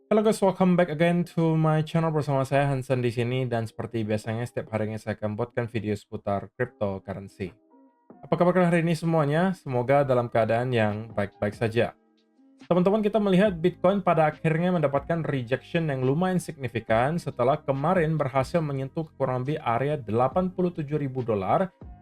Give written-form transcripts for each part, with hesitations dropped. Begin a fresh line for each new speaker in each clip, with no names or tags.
Halo guys, welcome back again to my channel bersama saya Hansen di sini dan seperti biasanya setiap harinya saya akan buatkan video seputar cryptocurrency. Apa kabar kalian hari ini semuanya? Semoga dalam keadaan yang baik-baik saja. Teman-teman, kita melihat Bitcoin pada akhirnya mendapatkan rejection yang lumayan signifikan setelah kemarin berhasil menyentuh kurang lebih area $87.000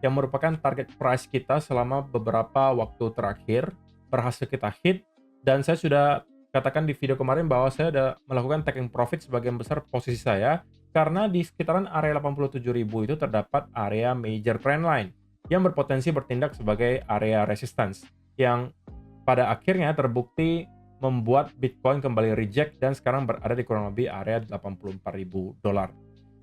yang merupakan target price kita selama beberapa waktu terakhir. Berhasil kita hit dan saya sudah katakan di video kemarin bahwa saya sudah melakukan taking profit sebagian besar posisi saya karena di sekitaran area 87.000 itu terdapat area major trendline yang berpotensi bertindak sebagai area resistance yang pada akhirnya terbukti membuat Bitcoin kembali reject dan sekarang berada di kurang lebih area $84.000.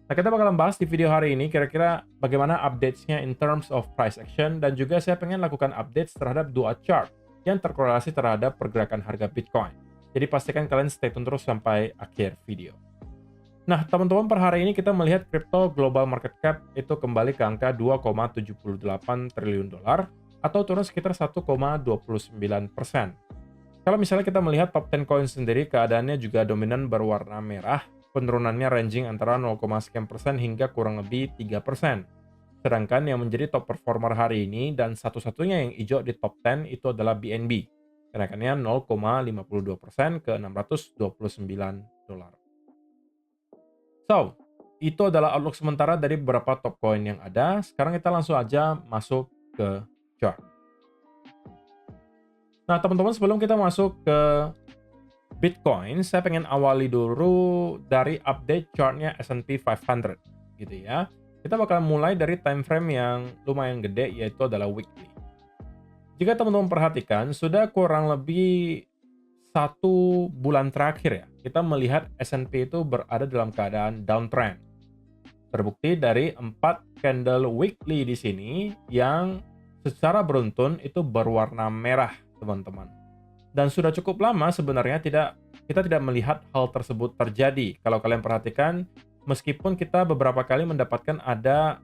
Nah, kita bakalan bahas di video hari ini kira-kira bagaimana updates-nya in terms of price action dan juga saya pengen lakukan updates terhadap dua chart yang terkorelasi terhadap pergerakan harga Bitcoin. Jadi pastikan kalian stay tune terus sampai akhir video. Nah, teman-teman, per hari ini kita melihat crypto global market cap itu kembali ke angka 2,78 triliun dolar atau turun sekitar 1,29%. Kalau misalnya kita melihat top 10 coin sendiri, keadaannya juga dominan berwarna merah, penurunannya ranging antara 0, sekian persen hingga kurang lebih 3%. Sedangkan yang menjadi top performer hari ini dan satu-satunya yang hijau di top 10 itu adalah BNB. Kenaikannya 0,52% ke $629. So, itu adalah outlook sementara dari beberapa top coin yang ada. Sekarang kita langsung aja masuk ke chart. Nah, teman-teman, sebelum kita masuk ke Bitcoin, saya pengen awali dulu dari update chartnya S&P 500, gitu ya. Kita bakal mulai dari time frame yang lumayan gede, yaitu adalah weekly. Jika teman-teman perhatikan, sudah kurang lebih 1 bulan terakhir ya, kita melihat S&P itu berada dalam keadaan downtrend. Terbukti dari 4 candle weekly di sini yang secara beruntun itu berwarna merah, teman-teman. Dan sudah cukup lama sebenarnya kita tidak melihat hal tersebut terjadi. Kalau kalian perhatikan, meskipun kita beberapa kali mendapatkan ada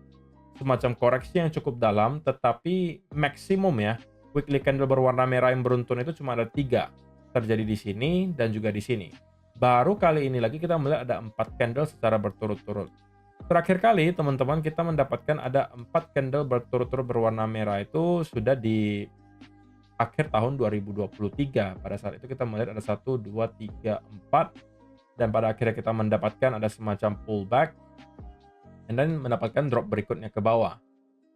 semacam koreksi yang cukup dalam, tetapi maksimum ya, weekly candle berwarna merah yang beruntun itu cuma ada 3. Terjadi di sini dan juga di sini. Baru kali ini lagi kita melihat ada 4 candle secara berturut-turut. Terakhir kali teman-teman kita mendapatkan ada 4 candle berturut-turut berwarna merah itu sudah di akhir tahun 2023. Pada saat itu kita melihat ada 1, 2, 3, 4 dan pada akhirnya kita mendapatkan ada semacam pullback dan mendapatkan drop berikutnya ke bawah.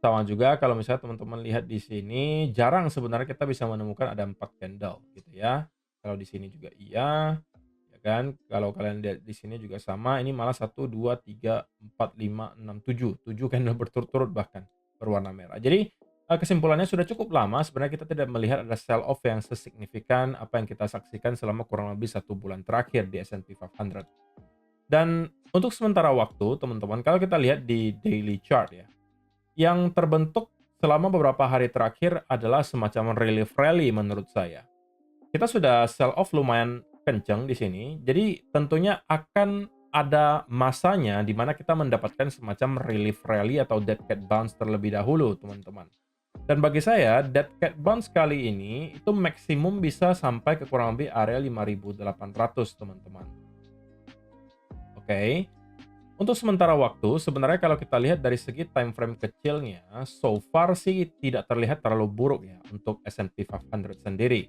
Sama juga kalau misalnya teman-teman lihat di sini jarang sebenarnya kita bisa menemukan ada 4 candle gitu ya. Kalau di sini juga iya, ya kan? Kalau kalian lihat di sini juga sama, ini malah 1, 2, 3, 4, 5, 6, 7. 7 candle berturut-turut bahkan berwarna merah. Jadi kesimpulannya sudah cukup lama sebenarnya kita tidak melihat ada sell off yang sesignifikan apa yang kita saksikan selama kurang lebih 1 bulan terakhir di S&P 500. Dan untuk sementara waktu, teman-teman, kalau kita lihat di daily chart ya, yang terbentuk selama beberapa hari terakhir adalah semacam relief rally menurut saya. Kita sudah sell off lumayan kencang di sini, jadi tentunya akan ada masanya di mana kita mendapatkan semacam relief rally atau dead cat bounce terlebih dahulu, teman-teman. Dan bagi saya, dead cat bounce kali ini itu maksimum bisa sampai ke kurang lebih area 5.800, teman-teman. Oke. Untuk sementara waktu, sebenarnya kalau kita lihat dari segi time frame kecilnya, so far sih tidak terlihat terlalu buruk ya untuk S&P 500 sendiri.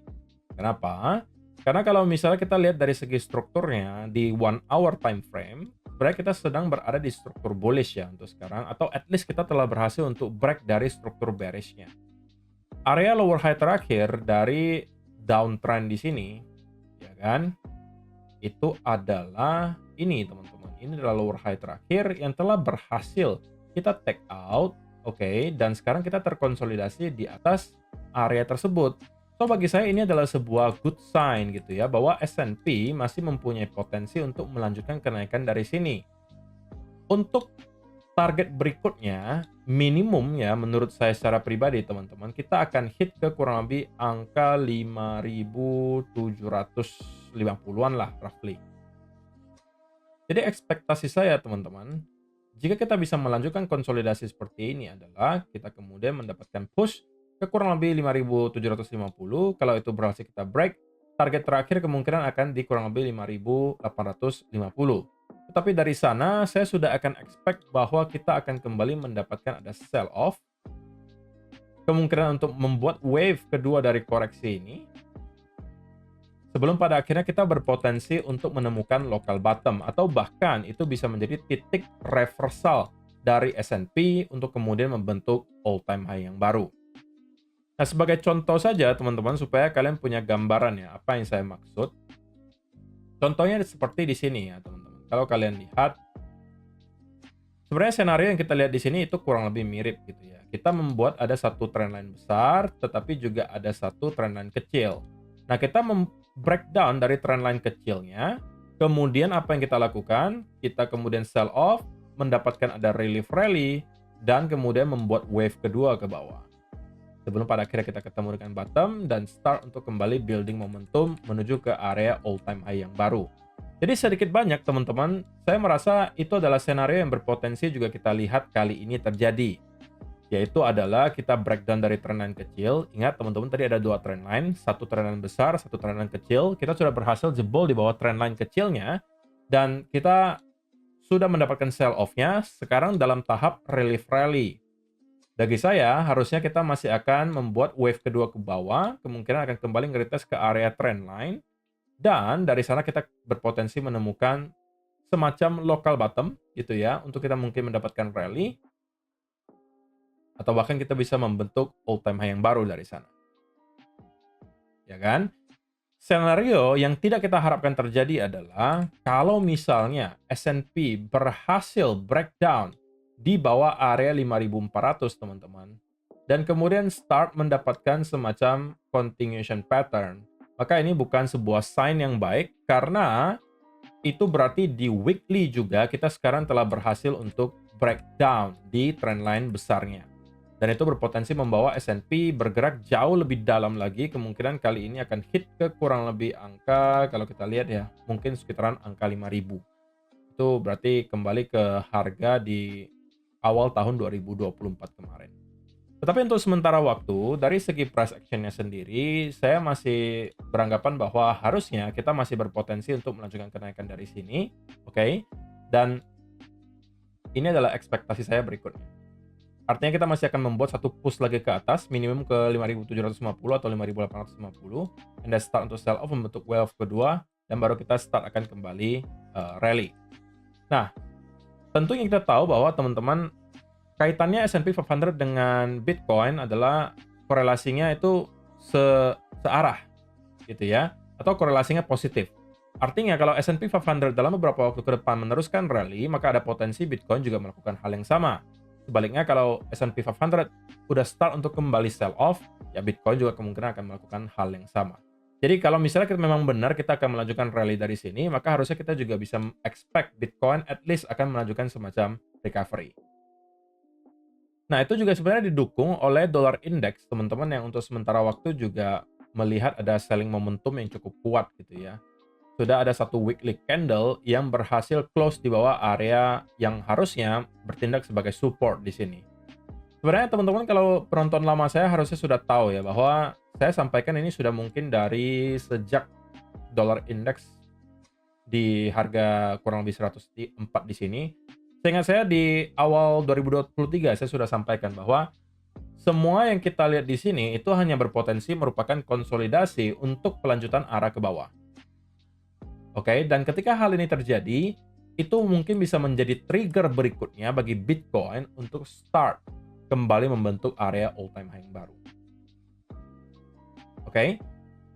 Kenapa? Karena kalau misalnya kita lihat dari segi strukturnya di 1 hour time frame, sebenarnya kita sedang berada di struktur bullish ya untuk sekarang, atau at least kita telah berhasil untuk break dari struktur bearishnya. Area lower high terakhir dari downtrend di sini, ya kan, itu adalah ini teman-teman. Ini adalah lower high terakhir yang telah berhasil kita take out, oke, dan sekarang kita terkonsolidasi di atas area tersebut. So bagi saya ini adalah sebuah good sign gitu ya, bahwa S&P masih mempunyai potensi untuk melanjutkan kenaikan dari sini. Untuk target berikutnya, minimum ya menurut saya secara pribadi teman-teman, kita akan hit ke kurang lebih angka 5.750-an lah roughly. Jadi ekspektasi saya teman-teman, jika kita bisa melanjutkan konsolidasi seperti ini adalah kita kemudian mendapatkan push ke kurang lebih 5.750. Kalau itu berhasil kita break, target terakhir kemungkinan akan di kurang lebih 5.850. Tetapi dari sana saya sudah akan expect bahwa kita akan kembali mendapatkan ada sell off. Kemungkinan untuk membuat wave kedua dari koreksi ini sebelum pada akhirnya kita berpotensi untuk menemukan local bottom atau bahkan itu bisa menjadi titik reversal dari S&P untuk kemudian membentuk all time high yang baru. Nah, sebagai contoh saja teman-teman supaya kalian punya gambaran ya apa yang saya maksud. Contohnya seperti di sini ya teman-teman. Kalau kalian lihat sebenarnya senario yang kita lihat di sini itu kurang lebih mirip gitu ya. Kita membuat ada satu trendline besar tetapi juga ada satu trendline kecil. Nah, kita breakdown dari trendline kecilnya, kemudian apa yang kita lakukan? Kita kemudian sell off, mendapatkan ada relief rally, dan kemudian membuat wave kedua ke bawah. Sebelum pada akhirnya kita ketemu dengan bottom dan start untuk kembali building momentum menuju ke area all time high yang baru. Jadi sedikit banyak teman-teman, saya merasa itu adalah senario yang berpotensi juga kita lihat kali ini terjadi. Yaitu adalah kita breakdown dari trendline kecil. Ingat teman-teman tadi ada dua trendline, satu trendline besar, satu trendline kecil. Kita sudah berhasil jebol di bawah trendline kecilnya dan kita sudah mendapatkan sell off-nya sekarang dalam tahap relief rally. Bagi saya harusnya kita masih akan membuat wave kedua ke bawah, kemungkinan akan kembali nge-retest ke area trendline dan dari sana kita berpotensi menemukan semacam local bottom gitu ya untuk kita mungkin mendapatkan rally atau bahkan kita bisa membentuk all time high yang baru dari sana. Ya kan? Senario yang tidak kita harapkan terjadi adalah kalau misalnya S&P berhasil breakdown di bawah area 5.400 teman-teman dan kemudian start mendapatkan semacam continuation pattern. Maka ini bukan sebuah sign yang baik karena itu berarti di weekly juga kita sekarang telah berhasil untuk breakdown di trendline besarnya. Dan itu berpotensi membawa S&P bergerak jauh lebih dalam lagi. Kemungkinan kali ini akan hit ke kurang lebih angka, kalau kita lihat ya, mungkin sekitaran angka 5.000. Itu berarti kembali ke harga di awal tahun 2024 kemarin. Tetapi untuk sementara waktu, dari segi price action-nya sendiri, saya masih beranggapan bahwa harusnya kita masih berpotensi untuk melanjutkan kenaikan dari sini. Oke? Dan ini adalah ekspektasi saya berikutnya. Artinya kita masih akan membuat satu push lagi ke atas, minimum ke 5.750 atau 5.850, and then start untuk sell off membentuk wave kedua, dan baru kita start akan kembali rally. Nah, tentunya kita tahu bahwa teman-teman kaitannya S&P 500 dengan Bitcoin adalah korelasinya itu searah gitu ya, atau korelasinya positif. Artinya kalau S&P 500 dalam beberapa waktu ke depan meneruskan rally, maka ada potensi Bitcoin juga melakukan hal yang sama. Sebaliknya kalau S&P 500 udah start untuk kembali sell off, ya Bitcoin juga kemungkinan akan melakukan hal yang sama. Jadi kalau misalnya kita memang benar kita akan melanjutkan rally dari sini, maka harusnya kita juga bisa expect Bitcoin at least akan melanjutkan semacam recovery. Nah, itu juga sebenarnya didukung oleh dollar index, teman-teman, yang untuk sementara waktu juga melihat ada selling momentum yang cukup kuat gitu ya. Sudah ada satu weekly candle yang berhasil close di bawah area yang harusnya bertindak sebagai support di sini. Sebenarnya teman-teman kalau penonton lama saya harusnya sudah tahu ya bahwa saya sampaikan ini sudah mungkin dari sejak dollar index di harga kurang lebih 104 di sini. Seingat saya di awal 2023 saya sudah sampaikan bahwa semua yang kita lihat di sini itu hanya berpotensi merupakan konsolidasi untuk pelanjutan arah ke bawah. Oke, dan ketika hal ini terjadi, itu mungkin bisa menjadi trigger berikutnya bagi Bitcoin untuk start kembali membentuk area all time high yang baru. Oke,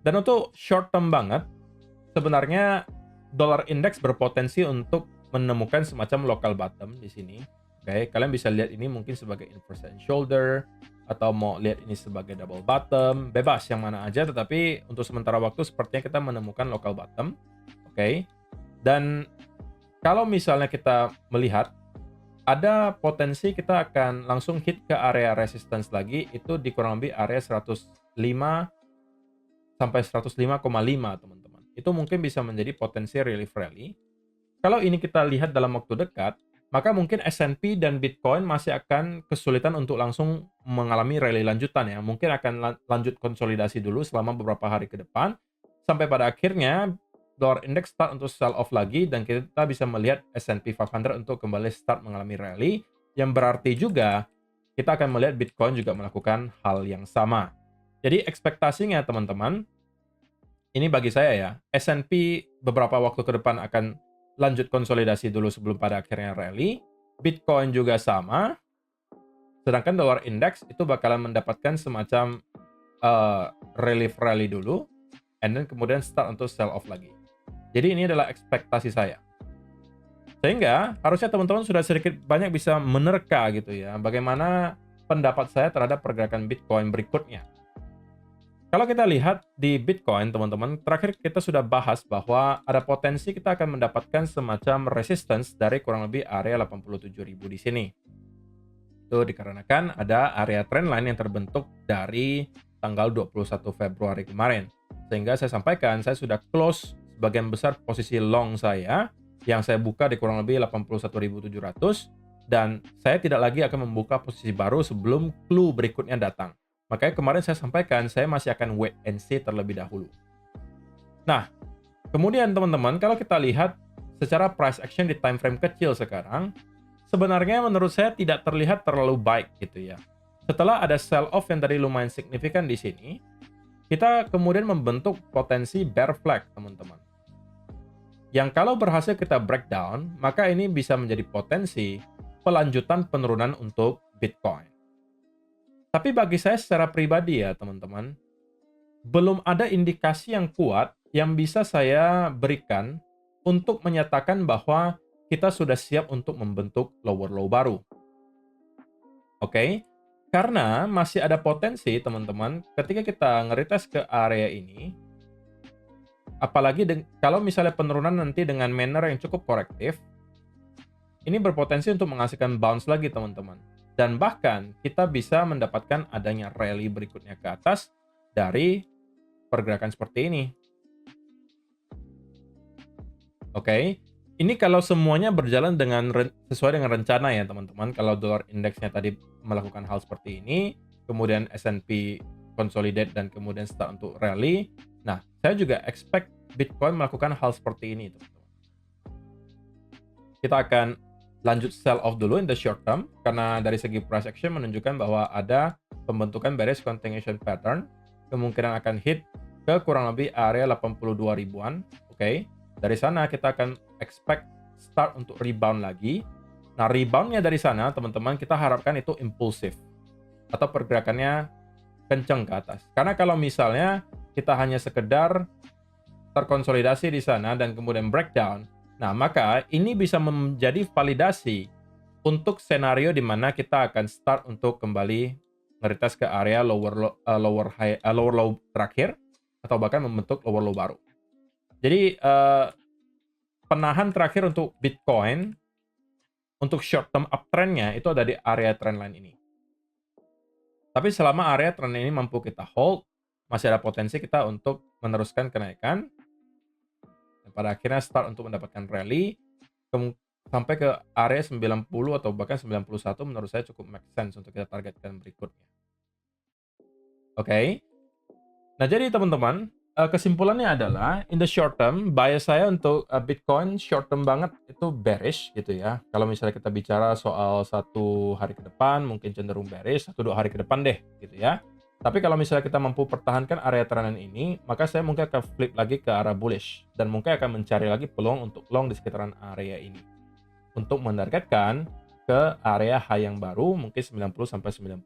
dan untuk short term banget, sebenarnya dollar index berpotensi untuk menemukan semacam local bottom di sini. Oke, kalian bisa lihat ini mungkin sebagai inverse shoulder atau mau lihat ini sebagai double bottom, bebas yang mana aja, tetapi untuk sementara waktu sepertinya kita menemukan local bottom. Oke, dan kalau misalnya kita melihat ada potensi kita akan langsung hit ke area resistance lagi, itu di kurang lebih area 105 sampai 105,5 teman-teman. Itu mungkin bisa menjadi potensi relief rally. Kalau ini kita lihat dalam waktu dekat, maka mungkin S&P dan Bitcoin masih akan kesulitan untuk langsung mengalami rally lanjutan ya. Mungkin akan lanjut konsolidasi dulu selama beberapa hari ke depan. sampai pada akhirnya dollar index start untuk sell off lagi dan kita bisa melihat S&P 500 untuk kembali start mengalami rally, yang berarti juga kita akan melihat Bitcoin juga melakukan hal yang sama. Jadi ekspektasinya teman-teman, ini bagi saya ya, S&P beberapa waktu ke depan akan lanjut konsolidasi dulu sebelum pada akhirnya rally, Bitcoin juga sama, sedangkan dollar index itu bakalan mendapatkan semacam relief rally dulu, and then kemudian start untuk sell off lagi. Jadi ini adalah ekspektasi saya. Sehingga harusnya teman-teman sudah sedikit banyak bisa menerka gitu ya, bagaimana pendapat saya terhadap pergerakan Bitcoin berikutnya. Kalau kita lihat di Bitcoin, teman-teman, terakhir kita sudah bahas bahwa ada potensi kita akan mendapatkan semacam resistance dari kurang lebih area 87.000 di sini. Itu dikarenakan ada area trendline yang terbentuk dari tanggal 21 Februari kemarin. Sehingga saya sampaikan, saya sudah close sebagian besar posisi long saya, yang saya buka di kurang lebih 81.700, dan saya tidak lagi akan membuka posisi baru sebelum clue berikutnya datang. Makanya kemarin saya sampaikan, saya masih akan wait and see terlebih dahulu. Nah, kemudian teman-teman, kalau kita lihat secara price action di time frame kecil sekarang, sebenarnya menurut saya tidak terlihat terlalu baik gitu ya. Setelah ada sell off yang tadi lumayan signifikan di sini, kita kemudian membentuk potensi bear flag, teman-teman. Yang kalau berhasil kita breakdown, maka ini bisa menjadi potensi pelanjutan penurunan untuk Bitcoin. Tapi bagi saya secara pribadi ya teman-teman, belum ada indikasi yang kuat yang bisa saya berikan untuk menyatakan bahwa kita sudah siap untuk membentuk lower low baru. Oke? Karena masih ada potensi teman-teman ketika kita nge-retest ke area ini, apalagi kalau misalnya penurunan nanti dengan manner yang cukup korektif, ini berpotensi untuk menghasilkan bounce lagi teman-teman. Dan bahkan kita bisa mendapatkan adanya rally berikutnya ke atas dari pergerakan seperti ini. Oke, ini kalau semuanya berjalan sesuai dengan rencana ya teman-teman. Kalau dollar indeksnya tadi melakukan hal seperti ini, kemudian S&P consolidate dan kemudian start untuk rally. Nah, saya juga expect Bitcoin melakukan hal seperti ini teman-teman. Kita akan lanjut sell off dulu in the short term, karena dari segi price action menunjukkan bahwa ada pembentukan bearish continuation pattern, kemungkinan akan hit ke kurang lebih area 82 ribuan. Oke, dari sana kita akan expect start untuk rebound lagi. Nah, reboundnya dari sana teman-teman kita harapkan itu impulsif atau pergerakannya kencang ke atas. Karena kalau misalnya kita hanya sekedar terkonsolidasi di sana dan kemudian breakdown, nah, maka ini bisa menjadi validasi untuk senario di mana kita akan start untuk kembali nge-retest ke area lower low terakhir atau bahkan membentuk lower low baru. Jadi penahan terakhir untuk Bitcoin untuk short term uptrend-nya itu ada di area trendline ini. Tapi selama area trend ini mampu kita hold, masih ada potensi kita untuk meneruskan kenaikan. Pada akhirnya start untuk mendapatkan rally sampai ke area 90 atau bahkan 91 menurut saya cukup make sense untuk kita targetkan berikutnya. Oke. Nah, jadi teman-teman, kesimpulannya adalah in the short term, bias saya untuk Bitcoin short term banget itu bearish gitu ya. Kalau misalnya kita bicara soal 1 hari ke depan mungkin cenderung bearish, 1-2 hari ke depan deh gitu ya. Tapi kalau misalnya kita mampu pertahankan area trend ini, maka saya mungkin akan flip lagi ke arah bullish dan mungkin akan mencari lagi peluang untuk long di sekitaran area ini. Untuk menargetkan ke area high yang baru mungkin 90 sampai 91.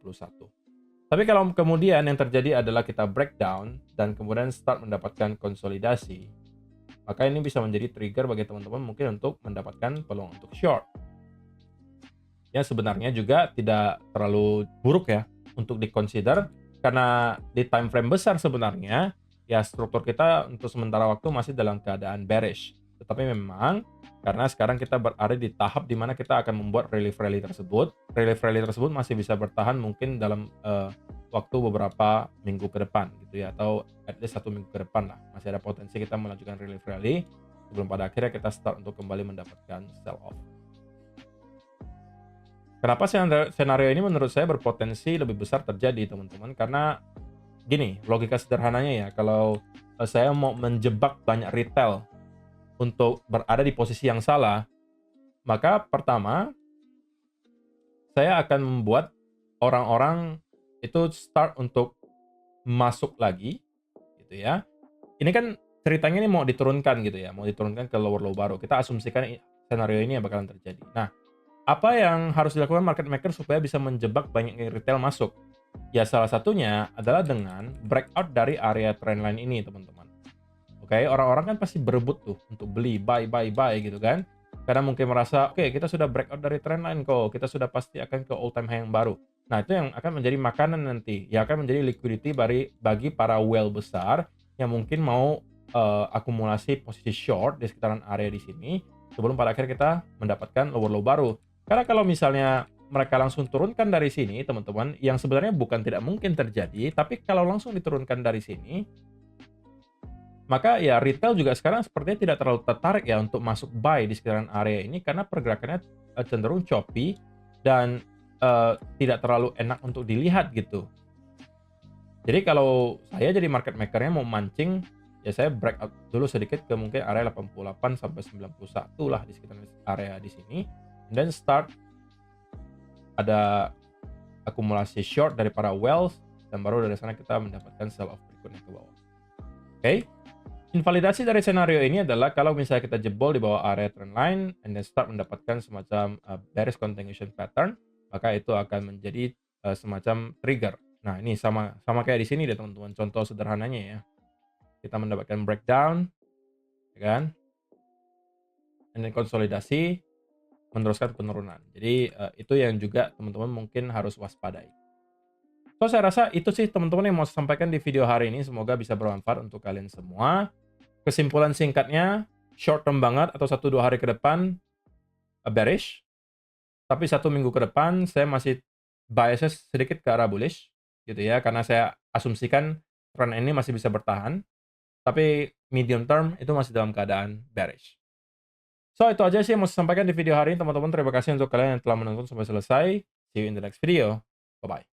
Tapi kalau kemudian yang terjadi adalah kita breakdown dan kemudian start mendapatkan konsolidasi, maka ini bisa menjadi trigger bagi teman-teman mungkin untuk mendapatkan peluang untuk short. Yang sebenarnya juga tidak terlalu buruk ya untuk diconsider, karena di time frame besar sebenarnya ya struktur kita untuk sementara waktu masih dalam keadaan bearish. Tetapi memang karena sekarang kita berada di tahap di mana kita akan membuat relief rally tersebut. Relief rally tersebut masih bisa bertahan mungkin dalam waktu beberapa minggu ke depan gitu ya, atau at least 1 minggu ke depan lah. Masih ada potensi kita melanjutkan relief rally sebelum pada akhirnya kita start untuk kembali mendapatkan sell off. Kenapa senario ini menurut saya berpotensi lebih besar terjadi teman-teman? Karena gini, logika sederhananya ya, kalau saya mau menjebak banyak retail untuk berada di posisi yang salah, maka pertama, saya akan membuat orang-orang itu start untuk masuk lagi, gitu ya. Ini kan ceritanya ini mau diturunkan gitu ya, mau diturunkan ke lower low baru. Kita asumsikan senario ini yang bakalan terjadi. Nah, apa yang harus dilakukan market maker supaya bisa menjebak banyak retail masuk? Ya salah satunya adalah dengan breakout dari area trendline ini, teman-teman. Oke, orang-orang kan pasti berebut tuh untuk beli, buy, buy, buy gitu kan. Karena mungkin merasa, oke, kita sudah breakout dari trendline kok, kita sudah pasti akan ke all time high yang baru. Nah, itu yang akan menjadi makanan nanti. Ya akan menjadi liquidity bagi para whale besar yang mungkin mau akumulasi posisi short di sekitaran area di sini sebelum pada akhirnya kita mendapatkan lower low baru. Karena kalau misalnya mereka langsung turunkan dari sini, teman-teman, yang sebenarnya bukan tidak mungkin terjadi, tapi kalau langsung diturunkan dari sini, maka ya retail juga sekarang sepertinya tidak terlalu tertarik ya untuk masuk buy di sekitaran area ini karena pergerakannya cenderung choppy dan tidak terlalu enak untuk dilihat gitu. Jadi kalau saya jadi market makernya mau mancing, ya saya breakout dulu sedikit ke mungkin area 88 sampai 91 lah di sekitar area di sini. And then start ada akumulasi short dari para whales dan baru dari sana kita mendapatkan sell off berikutnya ke bawah. Oke. Invalidasi dari senario ini adalah kalau misalnya kita jebol di bawah area trendline and then start mendapatkan semacam bearish continuation pattern, maka itu akan menjadi semacam trigger. Nah, ini sama kayak di sini deh teman-teman. Contoh sederhananya ya. Kita mendapatkan breakdown, ya kan? And then konsolidasi meneruskan penurunan. Jadi itu yang juga teman-teman mungkin harus waspadai. So, saya rasa itu sih teman-teman yang mau saya sampaikan di video hari ini. Semoga bisa bermanfaat untuk kalian semua. Kesimpulan singkatnya, short term banget atau 1-2 hari ke depan bearish, tapi 1 minggu ke depan saya masih biasnya sedikit ke arah bullish gitu ya, karena saya asumsikan trend ini masih bisa bertahan, tapi medium term itu masih dalam keadaan bearish. So, itu aja sih yang mau saya sampaikan di video hari ini teman-teman. Terima kasih untuk kalian yang telah menonton sampai selesai. See you in the next video. Bye-bye.